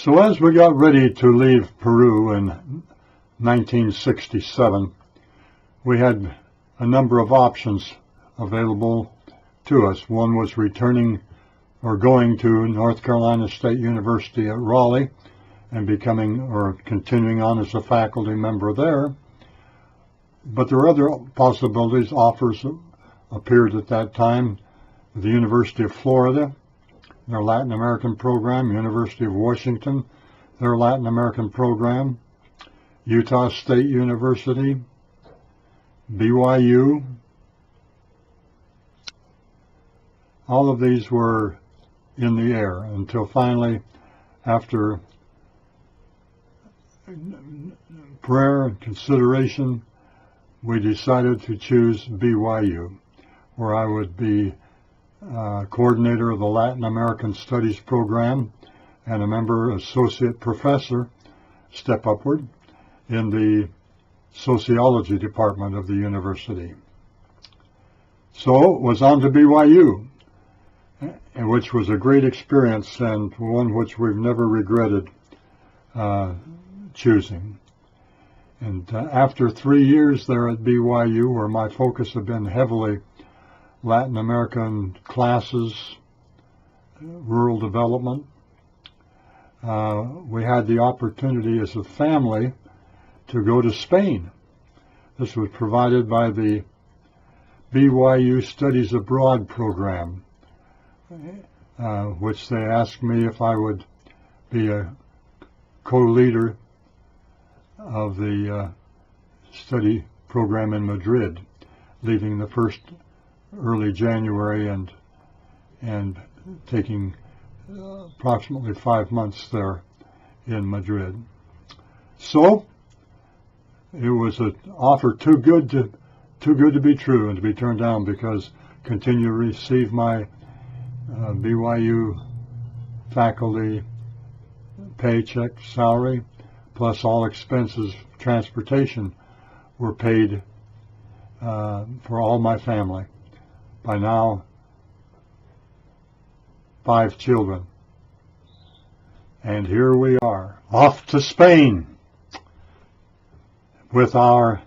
So as we got ready to leave Peru in 1967, we had a number of options available to us. One was returning or going to North Carolina State University at Raleigh and becoming or continuing on as a faculty member there. But there were other possibilities. Offers appeared at that time. The University of Florida, their Latin American program, University of Washington, their Latin American program, Utah State University, BYU. All of these were in the air until finally, after prayer and consideration, we decided to choose BYU, where I would be coordinator of the Latin American Studies program and a member associate professor, step upward, in the sociology department of the university. So it was on to BYU, which was a great experience and one which we've never regretted choosing. And after 3 years there at BYU, where my focus had been heavily Latin American classes, rural development, we had the opportunity as a family to go to Spain. This was provided by the BYU Studies Abroad program, which they asked me if I would be a co-leader of the study program in Madrid, leaving the first early January and taking approximately 5 months there in Madrid. So it was an offer too good to be true and to be turned down, because continue to receive my BYU faculty paycheck salary, plus all expenses, transportation, were paid for all my family. By now, 5 children. And here we are, off to Spain with our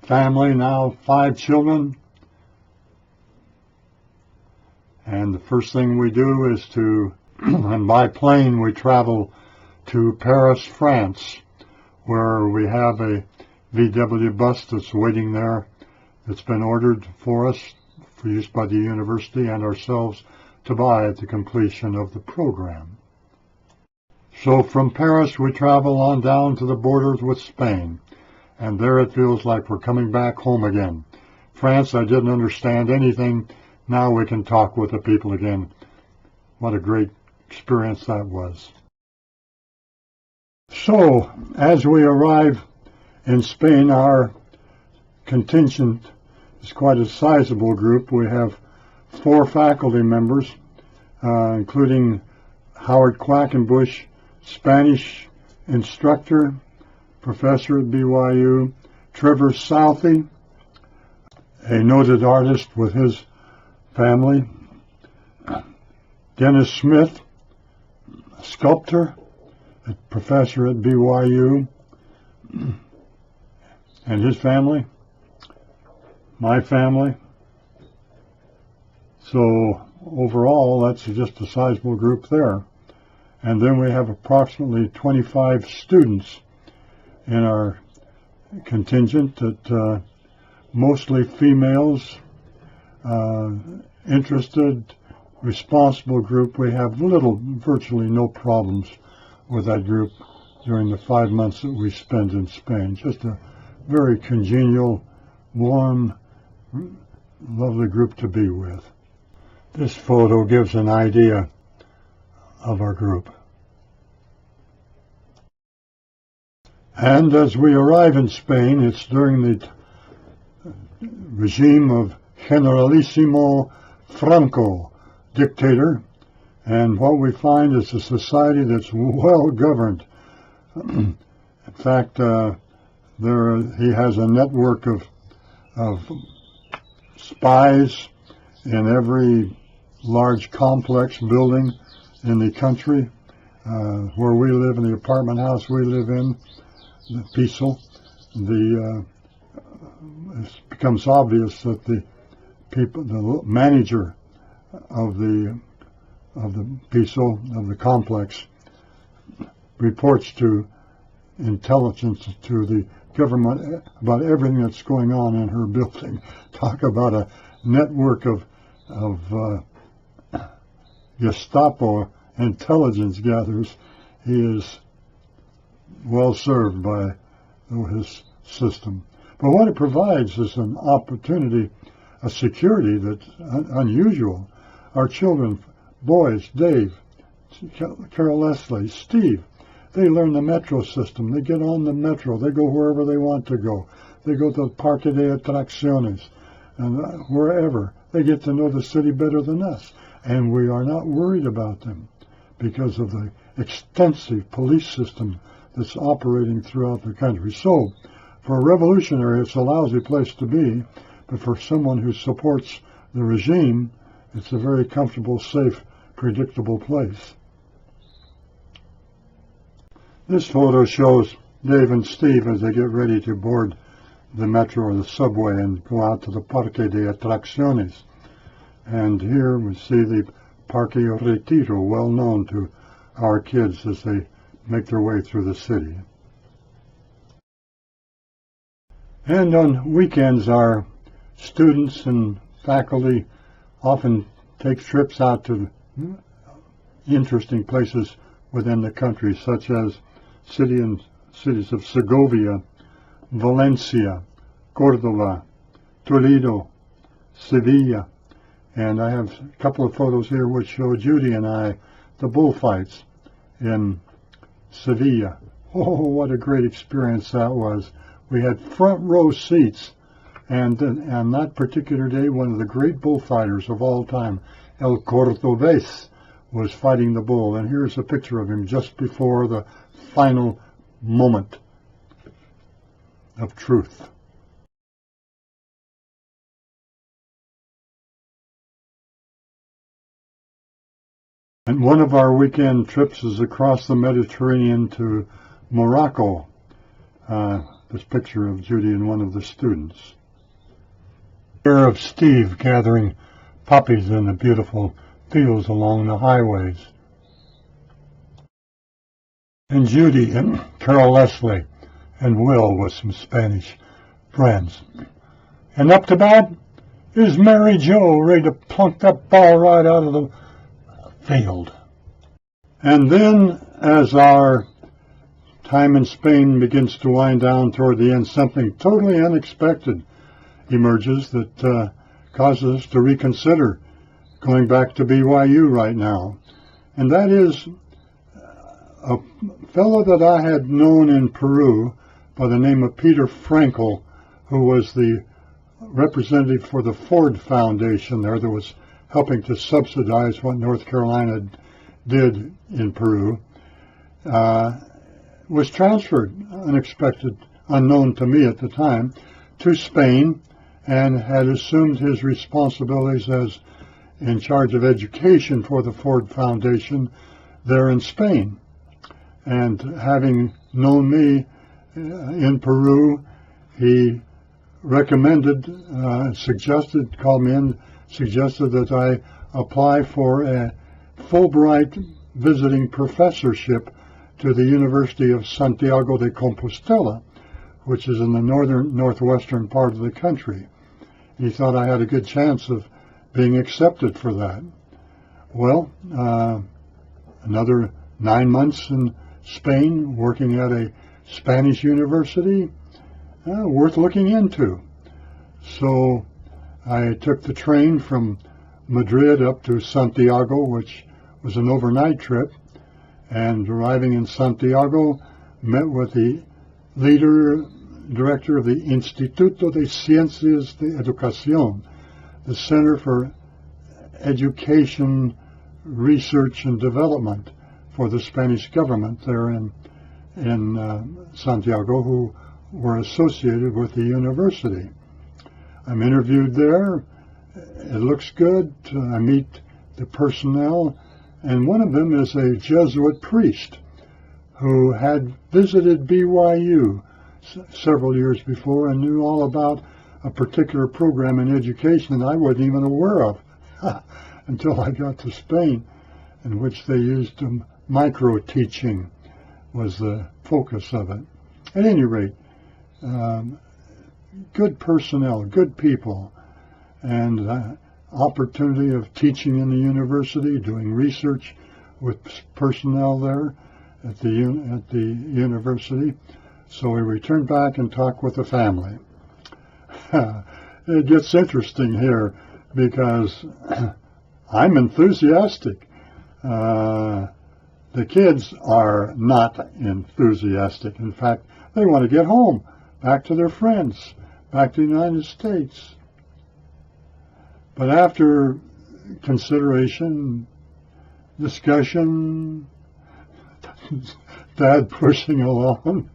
family, now 5 children. And the first thing we do is and by plane we travel to Paris, France, where we have a VW bus that's waiting there, that's been ordered for us for use by the university and ourselves to buy at the completion of the program. So from Paris we travel on down to the borders with Spain, and there it feels like we're coming back home again. France, I didn't understand anything. Now we can talk with the people again. What a great experience that was. So, as we arrive in Spain, our contingent is quite a sizable group. We have 4 faculty members, including Howard Quackenbush, Spanish instructor, professor at BYU, Trevor Southey, a noted artist with his family, Dennis Smith, a sculptor, a professor at BYU, and his family, my family. So overall, that's just a sizable group there. And then we have approximately 25 students in our contingent, that mostly females, interested, responsible group. We have virtually no problems with that group during the 5 months that we spent in Spain. Just a very congenial, warm, lovely group to be with. This photo gives an idea of our group. And as we arrive in Spain, it's during the regime of Generalissimo Franco, dictator, and what we find is a society that's well governed. In fact, he has a network of spies in every large complex building in the country, where we live, in the apartment house we live in, the Piso, it becomes obvious that the manager of the Piso, of the complex, reports to intelligence, to the government, about everything that's going on in her building. Talk about a network of Gestapo intelligence gatherers. He is well served by his system. But what it provides is an opportunity, a security that's unusual. Our children, boys, Dave, Carol Leslie, Steve, they learn the metro system. They get on the metro. They go wherever they want to go. They go to the Parque de Atracciones and wherever. They get to know the city better than us. And we are not worried about them because of the extensive police system that's operating throughout the country. So, for a revolutionary, it's a lousy place to be, but for someone who supports the regime, it's a very comfortable, safe, predictable place. This photo shows Dave and Steve as they get ready to board the metro or the subway and go out to the Parque de Atracciones. And here we see the Parque Retiro, well known to our kids as they make their way through the city. And on weekends, our students and faculty often take trips out to interesting places within the country, such as cities of Segovia, Valencia, Córdoba, Toledo, Sevilla. And I have a couple of photos here which show Judy and I the bullfights in Sevilla. Oh, what a great experience that was. We had front row seats, and on that particular day, one of the great bullfighters of all time, El Cordobés, was fighting the bull. And here's a picture of him just before the final moment of truth. And one of our weekend trips is across the Mediterranean to Morocco. This picture of Judy and one of the students. Here of Steve gathering poppies in the beautiful fields along the highways. And Judy and Carol Leslie and Will with some Spanish friends. And up to bat is Mary Jo, ready to plunk that ball right out of the field. And then, as our time in Spain begins to wind down toward the end, something totally unexpected emerges that causes us to reconsider going back to BYU right now. And that is a fellow that I had known in Peru by the name of Peter Frankel, who was the representative for the Ford Foundation there that was helping to subsidize what North Carolina did in Peru, was transferred, unexpected, unknown to me at the time, to Spain, and had assumed his responsibilities as in charge of education for the Ford Foundation there in Spain. And having known me in Peru, he recommended, called me in, suggested that I apply for a Fulbright visiting professorship to the University of Santiago de Compostela, which is in the northwestern part of the country. He thought I had a good chance of being accepted for that. Well, another 9 months in Spain working at a Spanish university, worth looking into. So I took the train from Madrid up to Santiago, which was an overnight trip, and arriving in Santiago, met with the director of the Instituto de Ciencias de Educación, the Center for Education, Research and Development for the Spanish government there in Santiago, who were associated with the university. I'm interviewed there. It looks good. I meet the personnel, And one of them is a Jesuit priest who had visited BYU several years before and knew all about a particular program in education that I wasn't even aware of until I got to Spain, in which they used micro-teaching was the focus of it. At any rate, good personnel, good people, and opportunity of teaching in the university, doing research with personnel there at the university. So we returned back and talked with the family. It gets interesting here because I'm enthusiastic. The kids are not enthusiastic. In fact, they want to get home, back to their friends, back to the United States. But after consideration, discussion, Dad pushing along,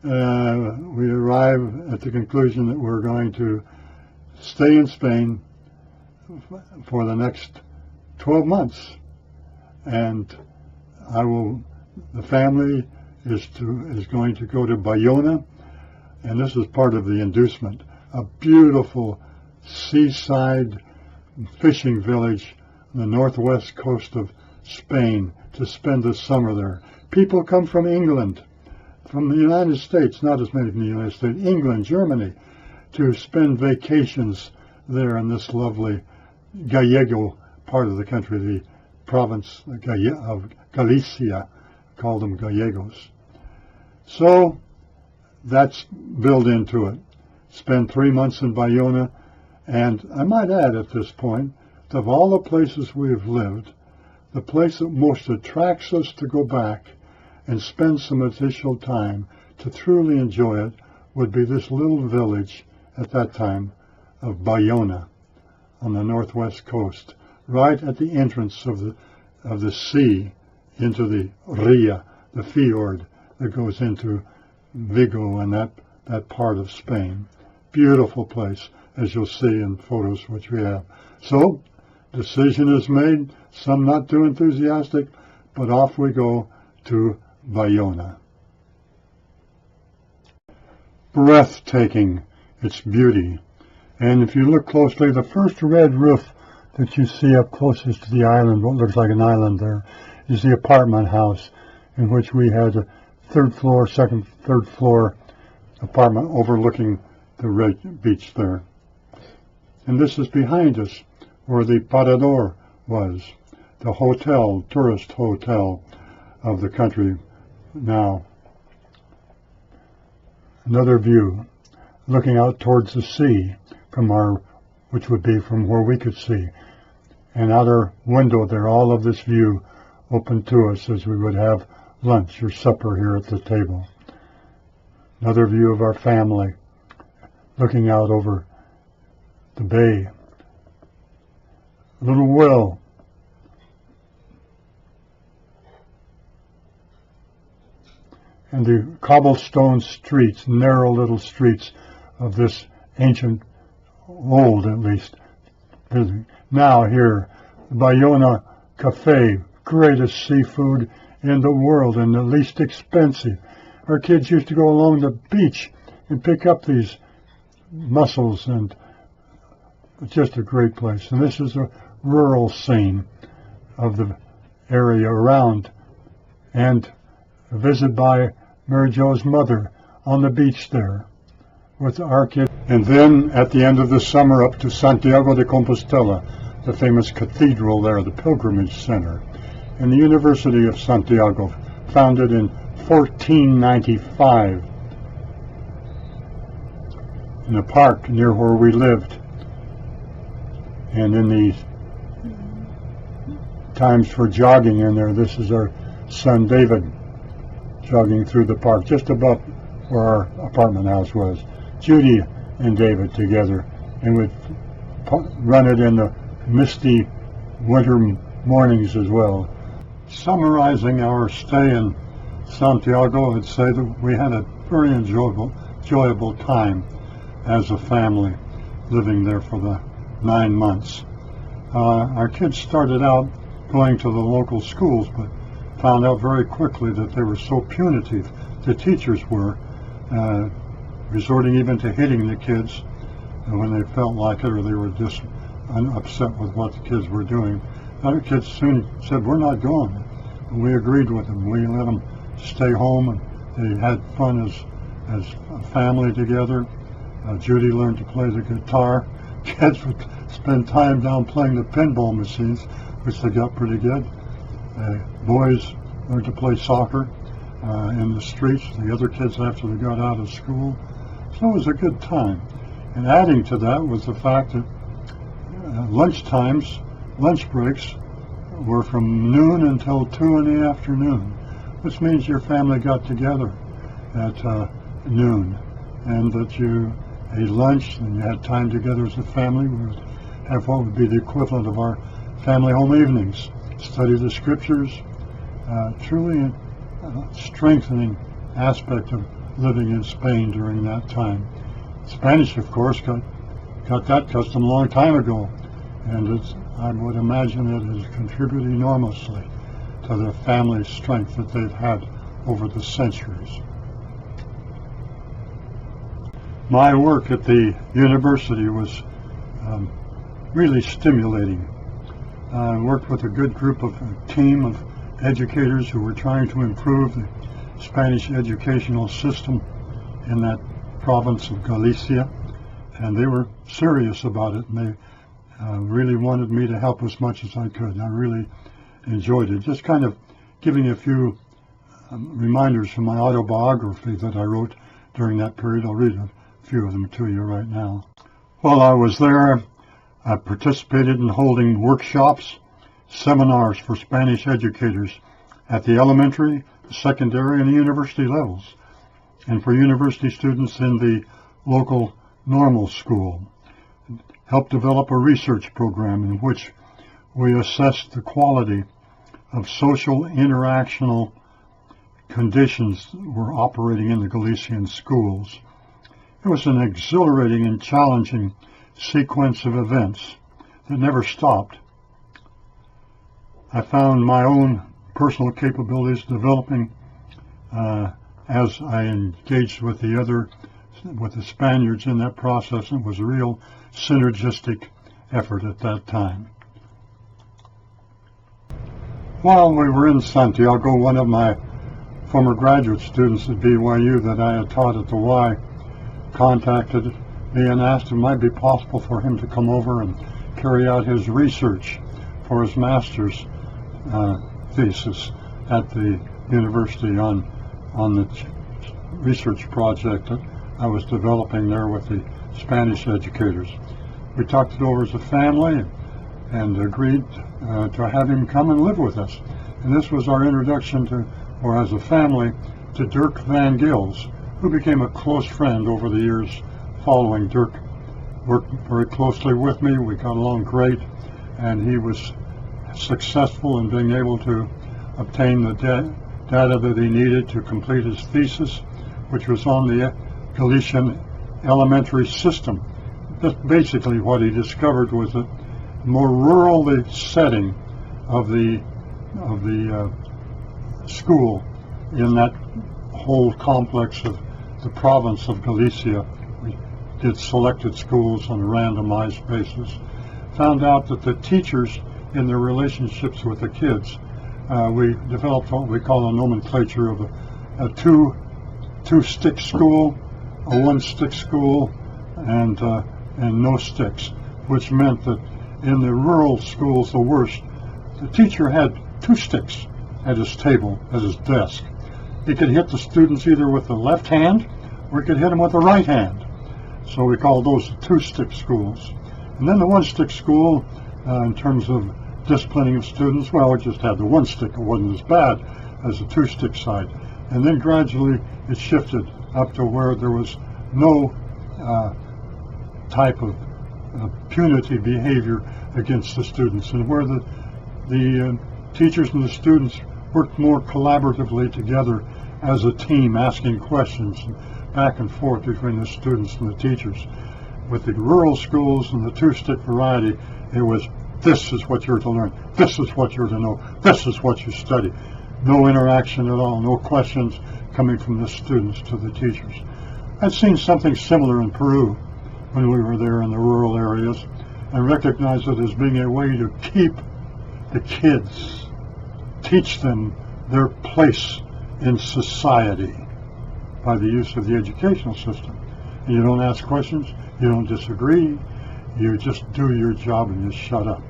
we arrive at the conclusion that we're going to stay in Spain for the next 12 months. And the family is going to go to Bayona, and this is part of the inducement, a beautiful seaside fishing village on the northwest coast of Spain, to spend the summer there. People come from England, from the United States, not as many from the United States, England, Germany, to spend vacations there in this lovely Gallego part of the country, the province of Galicia, call them Gallegos. So that's built into it. Spend 3 months in Bayona, and I might add at this point, of all the places we have lived, the place that most attracts us to go back and spend some additional time to truly enjoy it would be this little village at that time of Bayona on the northwest coast, right at the entrance of the sea into the Ria, the fjord that goes into Vigo and that part of Spain. Beautiful place, as you'll see in photos which we have. So, decision is made, some not too enthusiastic, but off we go to Bayona. Breathtaking, its beauty. And if you look closely, the first red roof that you see up closest to the island, what looks like an island there, is the apartment house in which we had a third floor apartment overlooking the beach there. And this is behind us where the Parador was, the hotel, tourist hotel of the country now. Another view, looking out towards the sea which would be from where we could see. And out our window there, all of this view open to us as we would have lunch or supper here at the table. Another view of our family, looking out over the bay. Little Will, and the cobblestone streets, narrow little streets of this ancient, old at least. Now here, Bayona Cafe, greatest seafood in the world and the least expensive. Our kids used to go along the beach and pick up these mussels, and it's just a great place. And this is a rural scene of the area around, and a visit by Mary Jo's mother on the beach there with our kids. And then at the end of the summer up to Santiago de Compostela, the famous cathedral there, the pilgrimage center, and the University of Santiago, founded in 1495 in a park near where we lived. And in the times for jogging in there, this is our son David jogging through the park just above where our apartment house was. Judy and David together, and we'd run it in the misty winter mornings as well. Summarizing our stay in Santiago, I'd say that we had a very enjoyable time as a family living there for the 9 months. Our kids started out going to the local schools, but found out very quickly that they were so punitive. The teachers were resorting even to hitting the kids when they felt like it, or they were just upset with what the kids were doing. Other kids soon said, "We're not going." And we agreed with them. We let them stay home, and they had fun as a family together. Judy learned to play the guitar. Kids would spend time down playing the pinball machines, which they got pretty good. Boys learned to play soccer in the streets, the other kids after they got out of school. So it was a good time. And adding to that was the fact that lunch breaks were from noon until 2 in the afternoon, which means your family got together at noon, and that you ate lunch and you had time together as a family. We would have what would be the equivalent of our family home evenings, study the scriptures. Truly a strengthening aspect of living in Spain during that time. Spanish, of course, got that custom a long time ago, and I would imagine it is contributing enormously to the family strength that they've had over the centuries. My work at the university was really stimulating. I worked with a team of educators who were trying to improve the Spanish educational system in that province of Galicia, and they were serious about it, and they really wanted me to help as much as I could. I really enjoyed it. Just kind of giving a few reminders from my autobiography that I wrote during that period. I'll read a few of them to you right now. While I was there, I participated in holding workshops, seminars for Spanish educators at the elementary, secondary, and university levels, and for university students in the local normal school. Helped develop a research program in which we assessed the quality of social interactional conditions that were operating in the Galician schools. It was an exhilarating and challenging sequence of events that never stopped. I found my own personal capabilities developing as I engaged with the Spaniards in that process. It was a real synergistic effort at that time. While we were in Santiago, one of my former graduate students at BYU that I had taught at the Y contacted me and asked if it might be possible for him to come over and carry out his research for his master's thesis at the university on the research project that I was developing there with the Spanish educators. We talked it over as a family and agreed to have him come and live with us. And this was our introduction to, or as a family, to Dirk Van Gils, who became a close friend over the years following. Dirk worked very closely with me. We got along great, and he was successful in being able to obtain the data that he needed to complete his thesis, which was on the Galician elementary system. Just basically what he discovered was that more rural the setting of the school in that whole complex of the province of Galicia. We did selected schools on a randomized basis. Found out that the teachers in their relationships with the kids, we developed what we call a nomenclature of a two-stick school, a one-stick school, and no sticks, which meant that in the rural schools, the worst, the teacher had 2 sticks at his table, at his desk. He could hit the students either with the left hand or he could hit them with the right hand. So we called those 2-stick schools. And then the 1-stick school, in terms of disciplining of students, well, it just had the 1 stick. It wasn't as bad as the 2-stick side. And then gradually it shifted up to where there was no type of punitive behavior against the students, and where the teachers and the students worked more collaboratively together as a team, asking questions back and forth between the students and the teachers. With the rural schools and the 2-stick variety, it was This is what you're to learn. This is what you're to know. This is what you study. No interaction at all, no questions coming from the students to the teachers. I'd seen something similar in Peru when we were there in the rural areas, and recognized it as being a way to keep the kids, teach them their place in society by the use of the educational system. And you don't ask questions, you don't disagree, you just do your job and you shut up.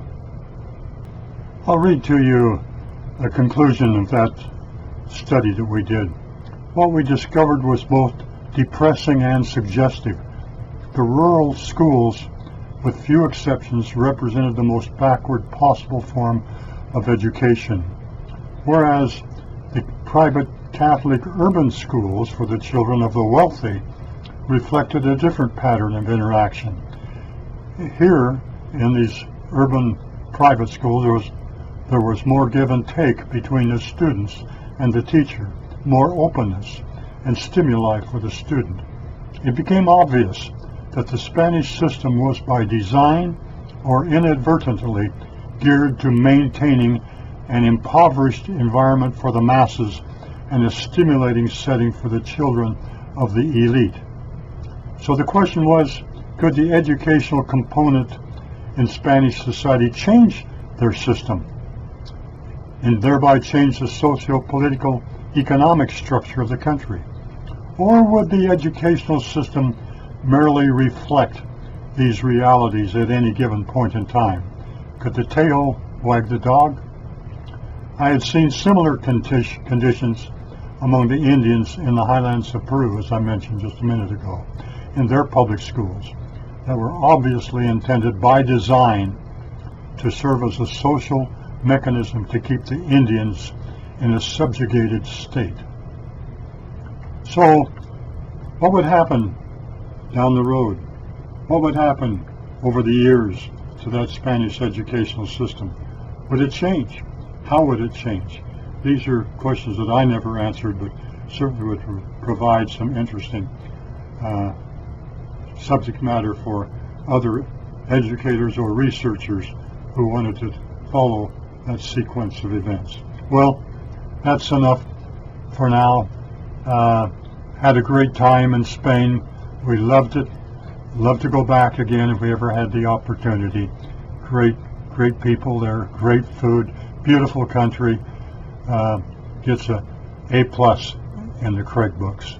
I'll read to you a conclusion of that study that we did. What we discovered was both depressing and suggestive. The rural schools, with few exceptions, represented the most backward possible form of education, whereas the private Catholic urban schools for the children of the wealthy reflected a different pattern of interaction. Here, in these urban private schools, there was more give and take between the students and the teacher, more openness and stimuli for the student. It became obvious that the Spanish system was by design or inadvertently geared to maintaining an impoverished environment for the masses and a stimulating setting for the children of the elite. So the question was, could the educational component in Spanish society change their system and thereby change the socio-political economic structure of the country? Or would the educational system merely reflect these realities at any given point in time? Could the tail wag the dog? I had seen similar conditions among the Indians in the highlands of Peru, as I mentioned just a minute ago, in their public schools that were obviously intended by design to serve as a social mechanism to keep the Indians in a subjugated state. So, what would happen down the road? What would happen over the years to that Spanish educational system? Would it change? How would it change? These are questions that I never answered, but certainly would provide some interesting subject matter for other educators or researchers who wanted to follow that sequence of events. Well, that's enough for now. Had a great time in Spain. We loved it. Love to go back again if we ever had the opportunity. Great people there, great food, beautiful country. Gets a A+ in the Craig books.